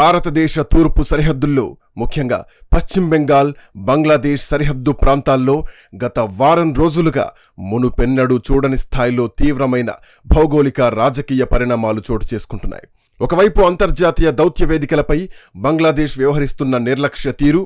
భారతదేశ తూర్పు సరిహద్దుల్లో ముఖ్యంగా పశ్చిమ బెంగాల్, బంగ్లాదేశ్ సరిహద్దు ప్రాంతాల్లో గత వారం రోజులుగా మునుపెన్నడూ చూడని స్థాయిలో తీవ్రమైన భౌగోళిక రాజకీయ పరిణామాలు చోటు చేసుకుంటున్నాయి. ఒకవైపు అంతర్జాతీయ దౌత్య వేదికలపై బంగ్లాదేశ్ వ్యవహరిస్తున్న నిర్లక్ష్య తీరు,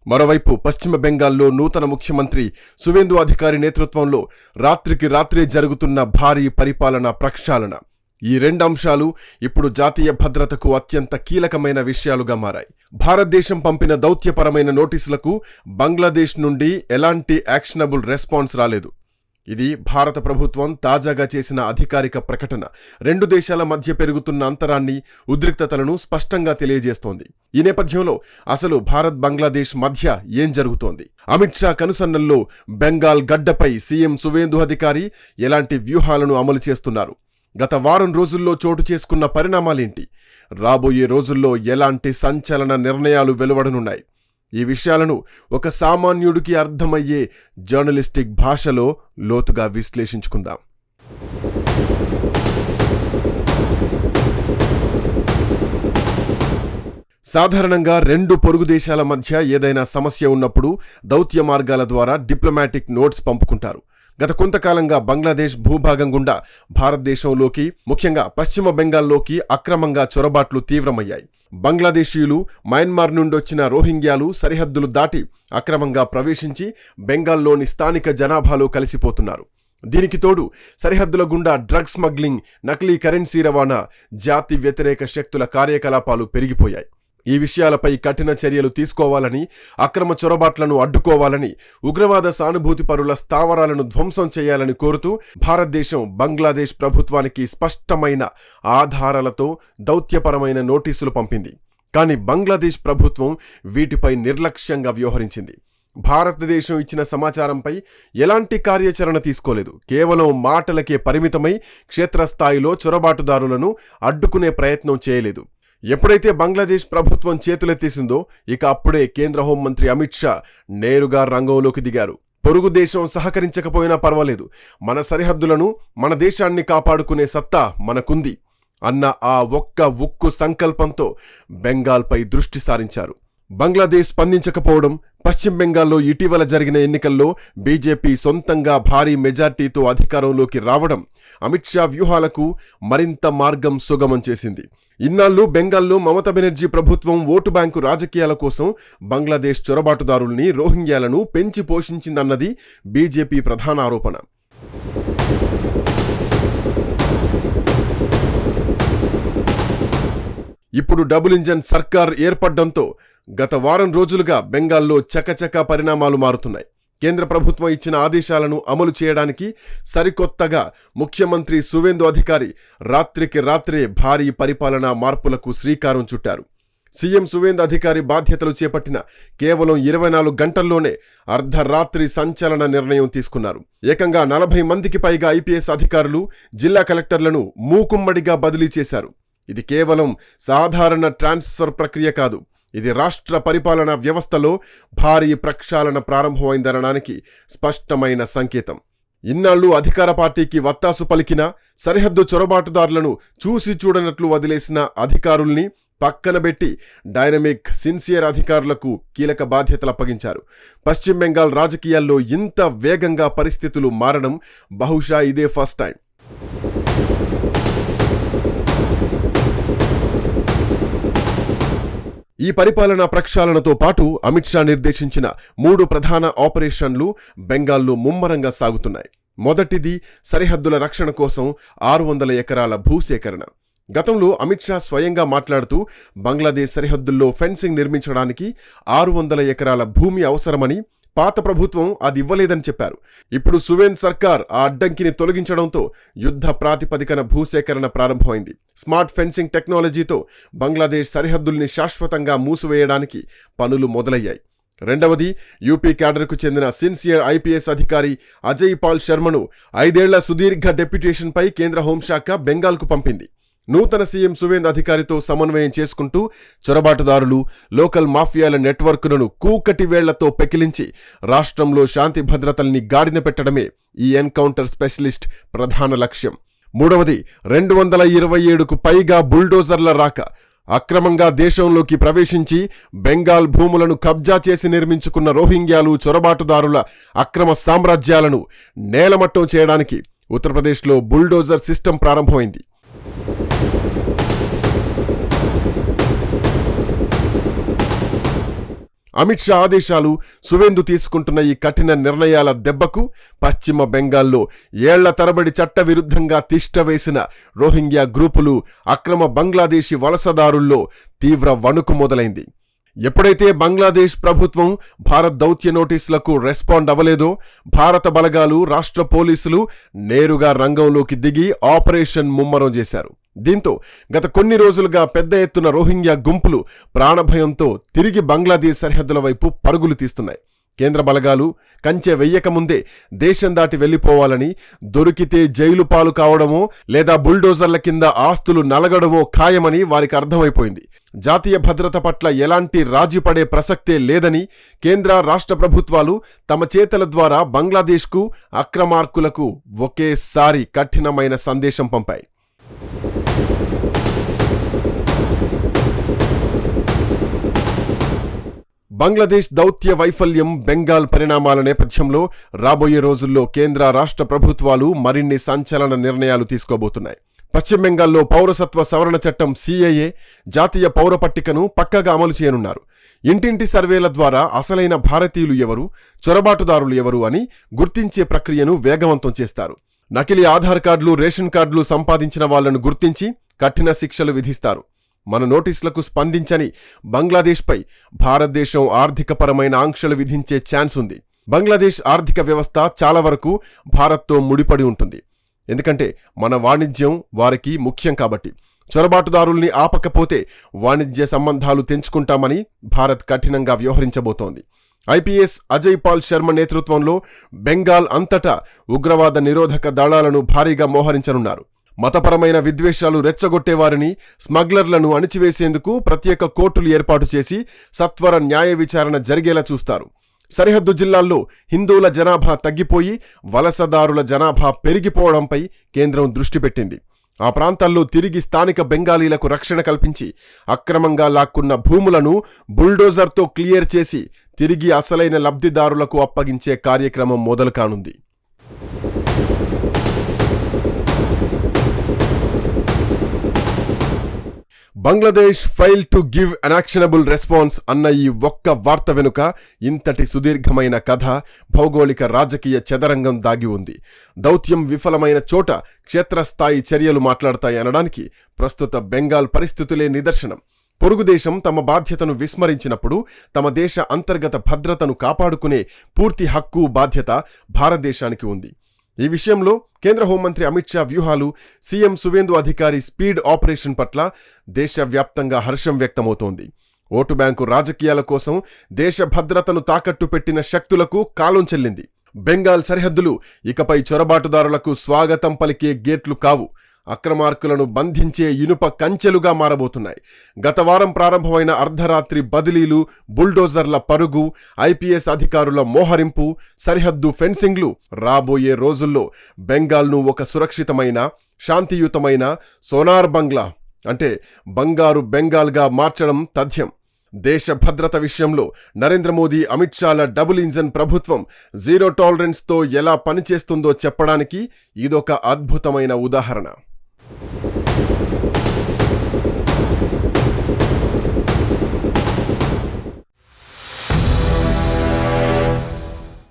మరోవైపు పశ్చిమ బెంగాల్లో నూతన ముఖ్యమంత్రి సువేందు అధికారి నేతృత్వంలో రాత్రికి రాత్రే జరుగుతున్న భారీ పరిపాలనా ప్రక్షాళన. ఈ రెండు అంశాలు ఇప్పుడు జాతీయ భద్రతకు అత్యంత కీలకమైన విషయాలుగా మారాయి. భారతదేశం పంపిన దౌత్యపరమైన నోటీసులకు బంగ్లాదేశ్ నుండి ఎలాంటి యాక్షనబుల్ రెస్పాన్స్ రాలేదు. ఇది భారత ప్రభుత్వం తాజాగా చేసిన అధికారిక ప్రకటన రెండు దేశాల మధ్య పెరుగుతున్న అంతరాన్ని, ఉద్రిక్తతలను స్పష్టంగా తెలియజేస్తోంది. ఈ నేపథ్యంలో అసలు భారత్ బంగ్లాదేశ్ మధ్య ఏం జరుగుతోంది? అమిత్ షా కనుసన్నల్లో బెంగాల్ గడ్డపై సీఎం సువేందు అధికారి ఎలాంటి వ్యూహాలను అమలు చేస్తున్నారు? గత వారం రోజుల్లో చోటు చేసుకున్న పరిణామాలేంటి? రాబోయే రోజుల్లో ఎలాంటి సంచలన నిర్ణయాలు వెలువడనున్నాయి? ఈ విషయాలను ఒక సామాన్యుడికి అర్థమయ్యే జర్నలిస్టిక్ భాషలో లోతుగా విశ్లేషించుకుందాం. సాధారణంగా రెండు పొరుగు దేశాల మధ్య ఏదైనా సమస్య ఉన్నప్పుడు దౌత్య మార్గాల ద్వారా డిప్లొమాటిక్ నోట్స్ పంపుకుంటారు. గత కొంతకాలంగా బంగ్లాదేశ్ భూభాగం గుండా భారతదేశంలోకి, ముఖ్యంగా పశ్చిమ బెంగాల్లోకి అక్రమంగా చొరబాట్లు తీవ్రమయ్యాయి. బంగ్లాదేశీయులు, మయన్మార్ నుండొచ్చిన రోహింగ్యాలు సరిహద్దులు దాటి అక్రమంగా ప్రవేశించి బెంగాల్లోని స్థానిక జనాభాలో కలిసిపోతున్నారు. దీనికి తోడు సరిహద్దుల గుండా డ్రగ్స్ స్మగ్లింగ్, నకిలీ కరెన్సీ రవాణా, జాతి వ్యతిరేక శక్తుల కార్యకలాపాలు పెరిగిపోయాయి. ఈ విషయాలపై కఠిన చర్యలు తీసుకోవాలని, అక్రమ చొరబాట్లను అడ్డుకోవాలని, ఉగ్రవాద సానుభూతి పరుల స్థావరాలను ధ్వంసం చేయాలని కోరుతూ భారతదేశం బంగ్లాదేశ్ ప్రభుత్వానికి స్పష్టమైన ఆధారాలతో దౌత్యపరమైన నోటీసులు పంపింది. కానీ బంగ్లాదేశ్ ప్రభుత్వం వీటిపై నిర్లక్ష్యంగా వ్యవహరించింది. భారతదేశం ఇచ్చిన సమాచారంపై ఎలాంటి కార్యాచరణ తీసుకోలేదు. కేవలం మాటలకే పరిమితమై క్షేత్రస్థాయిలో చొరబాటుదారులను అడ్డుకునే ప్రయత్నం చేయలేదు. ఎప్పుడైతే బంగ్లాదేశ్ ప్రభుత్వం చేతులెత్తేసిందో ఇక అప్పుడే కేంద్ర హోంమంత్రి అమిత్ షా నేరుగా రంగంలోకి దిగారు. పొరుగు దేశం సహకరించకపోయినా పర్వాలేదు, మన సరిహద్దులను, మన దేశాన్ని కాపాడుకునే సత్తా మనకుంది అన్న ఆ ఒక్క ఉక్కు సంకల్పంతో బెంగాల్పై దృష్టి సారించారు. బంగ్లాదేశ్ స్పందించకపోవడం, పశ్చిమ బెంగాల్లో ఇటీవల జరిగిన ఎన్నికల్లో బీజేపీ సొంతంగా భారీ మెజార్టీతో అధికారంలోకి రావడం అమిత్ షా వ్యూహాలకు మరింత మార్గం సుగమం చేసింది. ఇన్నాళ్లు బెంగాల్లో మమతా బెనర్జీ ప్రభుత్వం ఓటు బ్యాంకు రాజకీయాల కోసం బంగ్లాదేశ్ చొరబాటుదారుల్ని, రోహింగ్యాలను పెంచి పోషించిందన్నది బీజేపీ ప్రధాన ఆరోపణ. ఇప్పుడు డబుల్ ఇంజన్ సర్కార్ ఏర్పడ్డంతో గత వారం రోజులుగా బెంగాల్లో చకచక పరిణామాలు మారుతున్నాయి. కేంద్ర ప్రభుత్వం ఇచ్చిన ఆదేశాలను అమలు చేయడానికి సరికొత్తగా ముఖ్యమంత్రి సువేందు అధికారి రాత్రికి రాత్రే భారీ పరిపాలనా మార్పులకు శ్రీకారం చుట్టారు. సీఎం సువేందు అధికారి బాధ్యతలు చేపట్టిన కేవలం 24 గంటల్లోనే అర్ధరాత్రి సంచలన నిర్ణయం తీసుకున్నారు. ఏకంగా 40 మందికి పైగా ఐపీఎస్ అధికారులు, జిల్లా కలెక్టర్లను మూకుమ్మడిగా బదిలీ చేశారు. ఇది కేవలం సాధారణ ట్రాన్స్ఫర్ ప్రక్రియ కాదు, ఇది రాష్ట్ర పరిపాలనా వ్యవస్థలో భారీ ప్రక్షాళన ప్రారంభమైందనడానికి స్పష్టమైన సంకేతం. ఇన్నాళ్లు అధికార పార్టీకి వత్తాసు పలికిన, సరిహద్దు చొరబాటుదారులను చూసి చూడనట్లు వదిలేసిన అధికారుల్ని పక్కనబెట్టి డైనమిక్, సిన్సియర్ అధికారులకు కీలక బాధ్యతలు అప్పగించారు. పశ్చిమ బెంగాల్ రాజకీయాల్లో ఇంత వేగంగా పరిస్థితులు మారడం బహుశా ఇదే ఫస్ట్ టైం. ఈ పరిపాలనా ప్రక్షాళనతో పాటు అమిత్ షా నిర్దేశించిన 3 ప్రధాన ఆపరేషన్లు బెంగాల్లో ముమ్మరంగా సాగుతున్నాయి. మొదటిది సరిహద్దుల రక్షణ కోసం 600 ఎకరాల భూసేకరణ. గతంలో అమిత్ షా స్వయంగా మాట్లాడుతూ బంగ్లాదేశ్ సరిహద్దుల్లో ఫెన్సింగ్ నిర్మించడానికి 600 ఎకరాల భూమి అవసరమని, పాత ప్రభుత్వం అది ఇవ్వలేదని చెప్పారు. ఇప్పుడు సువేంద్ సర్కార్ ఆ అడ్డంకిని తొలగించడంతో యుద్ధ ప్రాతిపదికన భూసేకరణ ప్రారంభమైంది. స్మార్ట్ ఫెన్సింగ్ టెక్నాలజీతో బంగ్లాదేశ్ సరిహద్దుల్ని శాశ్వతంగా మూసివేయడానికి పనులు మొదలయ్యాయి. రెండవది, యూపీ క్యాడర్కు చెందిన సిన్సియర్ ఐపీఎస్ అధికారి అజయ్ పాల్ శర్మను 5 ఏళ్ల సుదీర్ఘ డెప్యుటేషన్పై కేంద్ర హోంశాఖ బెంగాల్కు పంపింది. నూతన సీఎం సువేందు అధికారితో సమన్వయం చేసుకుంటూ చొరబాటుదారులు, లోకల్ మాఫియాల నెట్వర్క్లను కూకటి వేళ్లతో పెకిలించి రాష్ట్రంలో శాంతి భద్రతల్ని గాడిన పెట్టడమే ఈ ఎన్కౌంటర్ స్పెషలిస్ట్ ప్రధాన లక్ష్యం. మూడవది 227కు పైగా బుల్డోజర్ల రాక. అక్రమంగా దేశంలోకి ప్రవేశించి బెంగాల్ భూములను కబ్జా చేసి నిర్మించుకున్న రోహింగ్యాలు చొరబాటుదారుల అక్రమ సామ్రాజ్యాలను నేలమట్టం చేయడానికి ఉత్తరప్రదేశ్లో బుల్డోజర్ సిస్టమ్ ప్రారంభమైంది. అమిత్ షా ఆదేశాలు, సువేందు తీసుకుంటున్న ఈ కఠిన నిర్ణయాల దెబ్బకు పశ్చిమ బెంగాల్లో ఏళ్ల తరబడి చట్టవిరుద్ధంగా తిష్టవేసిన రోహింగ్యా గ్రూపులు, అక్రమ బంగ్లాదేశీ వలసదారుల్లో తీవ్ర వణుకు మొదలైంది. ఎప్పుడైతే బంగ్లాదేశ్ ప్రభుత్వం భారత్ దౌత్య నోటీసులకు రెస్పాండ్ అవ్వలేదో భారత బలగాలు, రాష్ట్ర పోలీసులు నేరుగా రంగంలోకి దిగి ఆపరేషన్ ముమ్మరం చేశారు. దీంతో గత కొన్ని రోజులుగా పెద్ద ఎత్తున రోహింగ్యా గుంపులు ప్రాణభయంతో తిరిగి బంగ్లాదేశ్ సరిహద్దుల వైపు పరుగులు తీస్తున్నాయి. కేంద్ర బలగాలు కంచె వెయ్యకముందే దేశం దాటి వెళ్లిపోవాలని, దొరికితే జైలు పాలు కావడమో లేదా బుల్డోజర్ల కింద ఆస్తులు నలగడమో ఖాయమని వారికి అర్థమైపోయింది. జాతీయ భద్రత పట్ల ఎలాంటి రాజీపడే ప్రసక్తే లేదని కేంద్ర, రాష్ట్ర ప్రభుత్వాలు తమ చేతల ద్వారా బంగ్లాదేశ్కు, అక్రమార్కులకు ఒకేసారి కఠినమైన సందేశం పంపాయి. బంగ్లాదేశ్ దౌత్య వైఫల్యం, బెంగాల్ పరిణామాల నేపథ్యంలో రాబోయే రోజుల్లో కేంద్ర, రాష్ట్ర ప్రభుత్వాలు మరిన్ని సంచలన నిర్ణయాలు తీసుకోబోతున్నాయి. పశ్చిమ బెంగాల్లో పౌరసత్వ సవరణ చట్టం CAA, జాతీయ పౌర పట్టికను పక్కగా అమలు చేయనున్నారు. ఇంటింటి సర్వేల ద్వారా అసలైన భారతీయులు ఎవరు, చొరబాటుదారులు ఎవరు అని గుర్తించే ప్రక్రియను వేగవంతం చేస్తారు. నకిలీ ఆధార్ కార్డులు, రేషన్ కార్డులు సంపాదించిన వాళ్లను గుర్తించి కఠిన శిక్షలు విధిస్తారు. మన నోటీసులకు స్పందించని బంగ్లాదేశ్పై భారతదేశం ఆర్థికపరమైన ఆంక్షలు విధించే ఛాన్స్ ఉంది. బంగ్లాదేశ్ ఆర్థిక వ్యవస్థ చాలా వరకు భారత్తో ముడిపడి ఉంటుంది. ఎందుకంటే మన వాణిజ్యం వారికి ముఖ్యం కాబట్టి. చొరబాటుదారుల్ని ఆపకపోతే వాణిజ్య సంబంధాలు తెంచుకుంటామని భారత్ కఠినంగా వ్యవహరించబోతోంది. IPS అజయ్ పాల్ శర్మ నేతృత్వంలో బెంగాల్ అంతటా ఉగ్రవాద నిరోధక దళాలను భారీగా మోహరించనున్నారు. మతపరమైన విద్వేషాలు రెచ్చగొట్టేవారిని, స్మగ్లర్లను అణిచివేసేందుకు ప్రత్యేక కోర్టులు ఏర్పాటు చేసి సత్వర న్యాయ విచారణ జరిగేలా చూస్తారు. సరిహద్దు జిల్లాల్లో హిందువుల జనాభా తగ్గిపోయి వలసదారుల జనాభా పెరిగిపోవడంపై కేంద్రం దృష్టి పెట్టింది. ఆ ప్రాంతాల్లో తిరిగి స్థానిక బెంగాలీలకు రక్షణ కల్పించి అక్రమంగా లాక్కున్న భూములను బుల్డోజర్తో క్లియర్ చేసి తిరిగి అసలైన లబ్ధిదారులకు అప్పగించే కార్యక్రమం మొదలు కానుంది. Bangladesh fail to give an actionable response అన్న ఈ ఒక్క వార్త వెనుక ఇంతటి సుదీర్ఘమైన కథ, భౌగోళిక రాజకీయ చదరంగం దాగి ఉంది. దౌత్యం విఫలమైన చోట క్షేత్రస్థాయి చర్యలు మాట్లాడతాయి అనడానికి ప్రస్తుత బెంగాల్ పరిస్థితులే నిదర్శనం. పొరుగుదేశం తమ బాధ్యతను విస్మరించినప్పుడు తమ దేశ అంతర్గత భద్రతను కాపాడుకునే పూర్తి హక్కు, బాధ్యత భారతదేశానికి ఉంది. ఈ విషయంలో కేంద్ర హోంమంత్రి అమిత్ షా వ్యూహాలు, సీఎం సువేందు అధికారి స్పీడ్ ఆపరేషన్ పట్ల దేశవ్యాప్తంగా హర్షం వ్యక్తమవుతోంది. ఓటు బ్యాంకు రాజకీయాల కోసం దేశ భద్రతను తాకట్టు పెట్టిన శక్తులకు కాలం చెల్లింది. బెంగాల్ సరిహద్దులు ఇకపై చొరబాటుదారులకు స్వాగతం పలికే గేట్లు కావు, అక్రమార్కులను బంధించే ఇనుప కంచెలుగా మారబోతున్నాయి. గత వారం ప్రారంభమైన అర్ధరాత్రి బదిలీలు, బుల్డోజర్ల పరుగు, IPS అధికారుల మోహరింపు, సరిహద్దు ఫెన్సింగ్లు రాబోయే రోజుల్లో బెంగాల్ను ఒక సురక్షితమైన, శాంతియుతమైన సోనార్ బంగ్లా అంటే బంగారు బెంగాల్గా మార్చడం తథ్యం. దేశ భద్రత విషయంలో నరేంద్ర మోదీ, అమిత్ షాల డబుల్ ఇంజన్ ప్రభుత్వం జీరో టాలరెన్స్తో ఎలా పనిచేస్తుందో చెప్పడానికి ఇదొక అద్భుతమైన ఉదాహరణ.